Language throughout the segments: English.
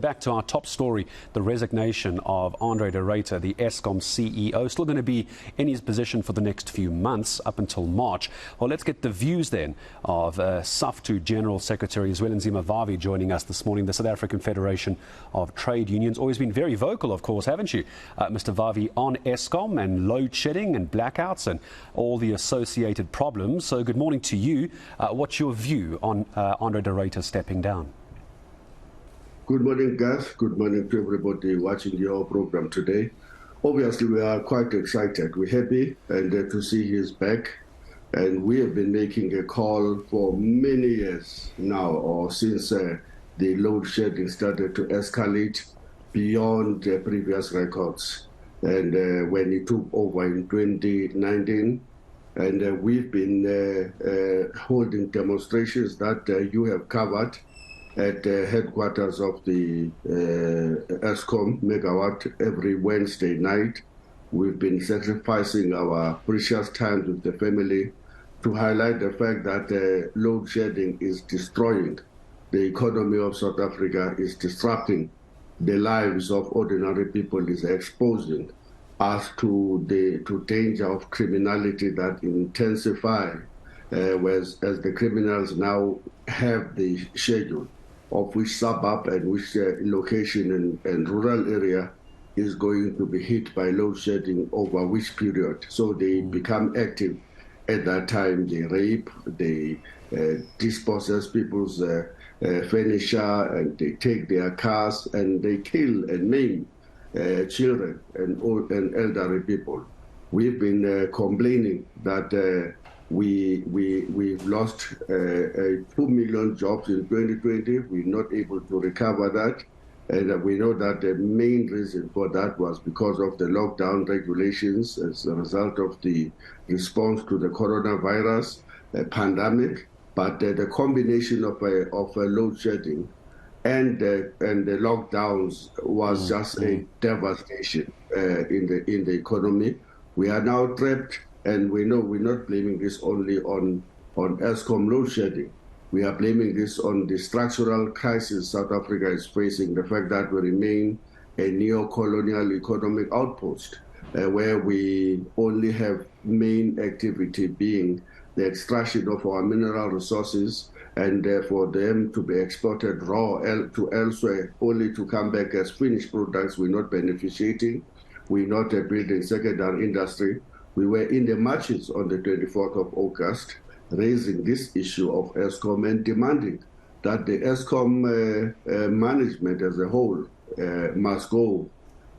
Back to our top story, the resignation of Andre de Ruyter, the Eskom CEO, still going to be in his position for the next few months, up until March. Well, let's get the views then of SAFTU General Secretary Zwelinzima Vavi joining us this morning, the South African Federation of Trade Unions. Always been very vocal, of course, haven't you, Mr. Vavi, on Eskom and load shedding and blackouts and all the associated problems. So good morning to you. What's your view on Andre de Ruyter stepping down? Good morning, Gav. Good morning to everybody watching your program today. Obviously, we are quite excited. We're happy and to see he's back. And we have been making a call for many years now, or since the load shedding started to escalate beyond the previous records. And when he took over in 2019, and we've been holding demonstrations that you have covered at the headquarters of the Eskom Megawatt every Wednesday night. We've been sacrificing our precious time with the family to highlight the fact that load shedding is destroying the economy of South Africa, is disrupting the lives of ordinary people, is exposing us to the danger of criminality that intensify as the criminals now have the schedule of which suburb and which location and rural area is going to be hit by load shedding over which period. So they become active at that time. They rape, they dispossess people's furniture, and they take their cars, and they kill and maim children and old and elderly people. We've been complaining that we've lost 2 million jobs in 2020. We're not able to recover that. And we know that the main reason for that was because of the lockdown regulations as a result of the response to the coronavirus pandemic. But the combination of a load shedding and the lockdowns was just a devastation in the economy. We are now trapped. And we know we're not blaming this only on Eskom load shedding. We are blaming this on the structural crisis South Africa is facing, the fact that we remain a neo-colonial economic outpost, where we only have main activity being the extraction of our mineral resources, and for them to be exported raw to elsewhere, only to come back as finished products. We're not beneficiating. We're not building secondary industry. We were in the marches on the 24th of August, raising this issue of Eskom and demanding that the Eskom management as a whole must go.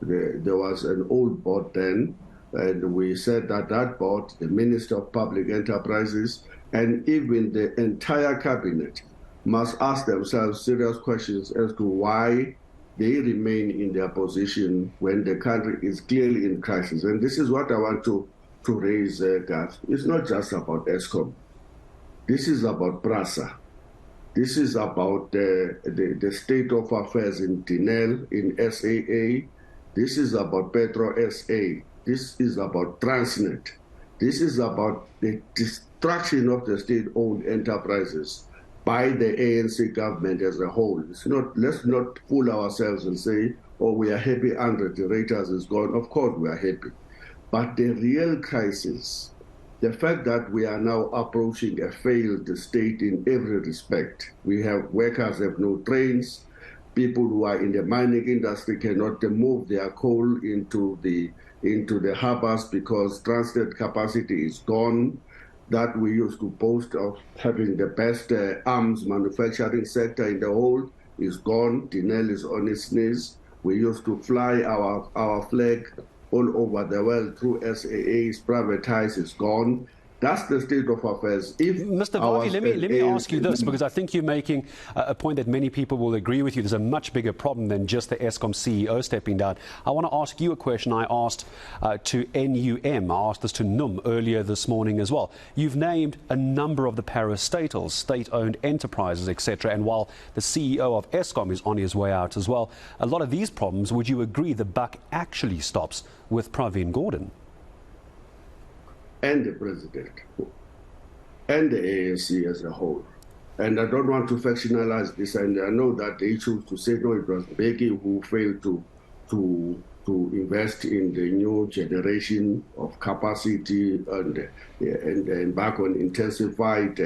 There was an old board then, and we said that that board, the Minister of Public Enterprises, and even the entire cabinet must ask themselves serious questions as to why they remain in their position when the country is clearly in crisis. And this is what I want to raise, Gav. It's not just about Eskom. This is about PRASA. This is about the state of affairs in Dinel, in SAA. This is about Petro SA. This is about Transnet. This is about the destruction of the state-owned enterprises by the ANC government as a whole. It's not, let's not fool ourselves and say, oh, we are happy Andre de Ruyter is gone. Of course we are happy. But the real crisis, the fact that we are now approaching a failed state in every respect. We have workers have no trains. People who are in the mining industry cannot move their coal into the harbors because Transnet capacity is gone. That we used to boast of having the best arms manufacturing sector in the whole is gone. Dinel is on its knees. We used to fly our flag all over the world through SAAs, privatized, is gone. That's the state of affairs. If Mr. Vavi, let me ask you this, because I think you're making a point that many people will agree with you. There's a much bigger problem than just the Eskom CEO stepping down. I want to ask you a question I asked to NUM. I asked this to NUM earlier this morning as well. You've named a number of the parastatals, state-owned enterprises, etc. And while the CEO of Eskom is on his way out as well, a lot of these problems, would you agree the buck actually stops with Pravin Gordhan? And the president, and the ANC as a whole. And I don't want to factionalize this, and I know that they choose to say, no, it was Mbeki who failed to invest in the new generation of capacity and embark on intensified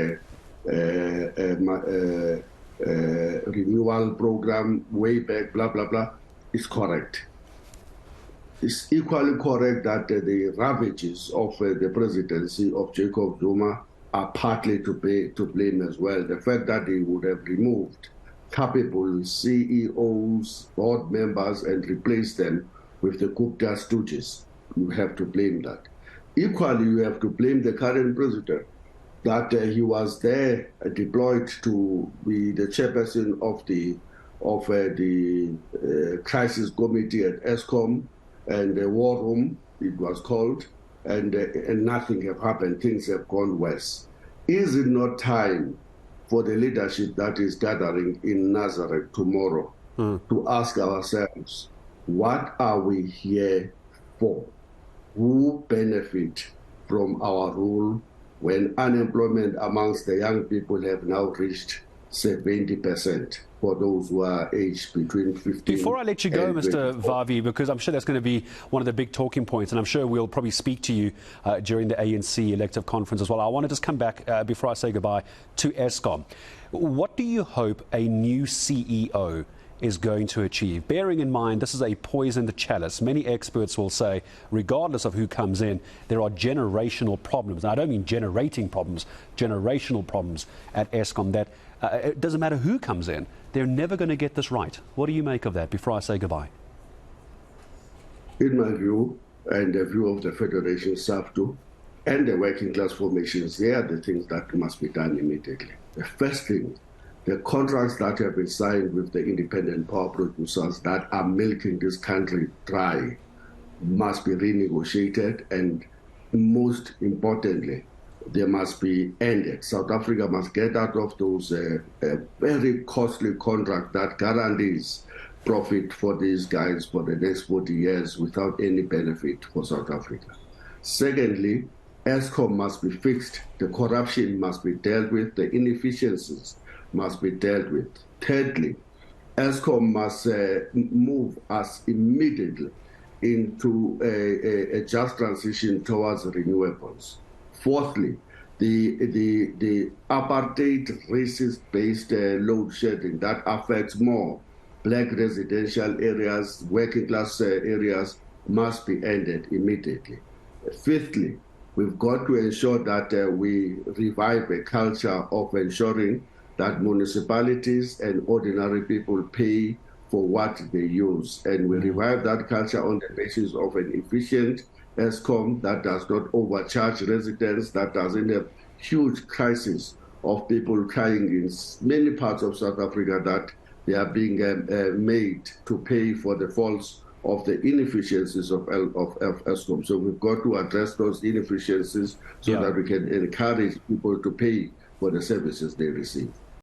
renewal program way back, blah, blah, blah, is correct. It's equally correct that the ravages of the presidency of Jacob Zuma are partly to blame as well. The fact that they would have removed capable CEOs, board members, and replaced them with the Gupta stooges, you have to blame that. Equally, you have to blame the current president, that he was there deployed to be the chairperson of the crisis committee at Eskom, and the war room, it was called, and nothing have happened. Things have gone worse. Is it not time for the leadership that is gathering in Nazareth tomorrow to ask ourselves, what are we here for? Who benefit from our rule when unemployment amongst the young people have now reached 70% for those who are aged between 15 Before I let you go, Mr. 24. Vavi, because I'm sure that's going to be one of the big talking points, and I'm sure we'll probably speak to you during the ANC elective conference as well. I want to just come back before I say goodbye to Eskom. What do you hope a new CEO is going to achieve? Bearing in mind this is a poisoned chalice. Many experts will say, regardless of who comes in, there are generational problems. And I don't mean generating problems, generational problems at Eskom that it doesn't matter who comes in, they're never going to get this right. What do you make of that before I say goodbye? In my view, and the view of the Federation, SAFTU, and the working class formations, they are the things that must be done immediately. The first thing, the contracts that have been signed with the independent power producers that are milking this country dry must be renegotiated, and most importantly, they must be ended. South Africa must get out of those very costly contracts that guarantees profit for these guys for the next 40 years without any benefit for South Africa. Secondly, Eskom must be fixed. The corruption must be dealt with. The inefficiencies must be dealt with. Thirdly, Eskom must move us immediately into a just transition towards renewables. Fourthly, the apartheid racist-based load shedding that affects more black residential areas, working class areas, must be ended immediately. Fifthly, we've got to ensure that we revive a culture of ensuring that municipalities and ordinary people pay for what they use. And we revive that culture on the basis of an efficient Eskom that does not overcharge residents, that doesn't have huge crisis of people crying in many parts of South Africa that they are being made to pay for the faults of the inefficiencies of Eskom. So we've got to address those inefficiencies so that we can encourage people to pay for the services they receive.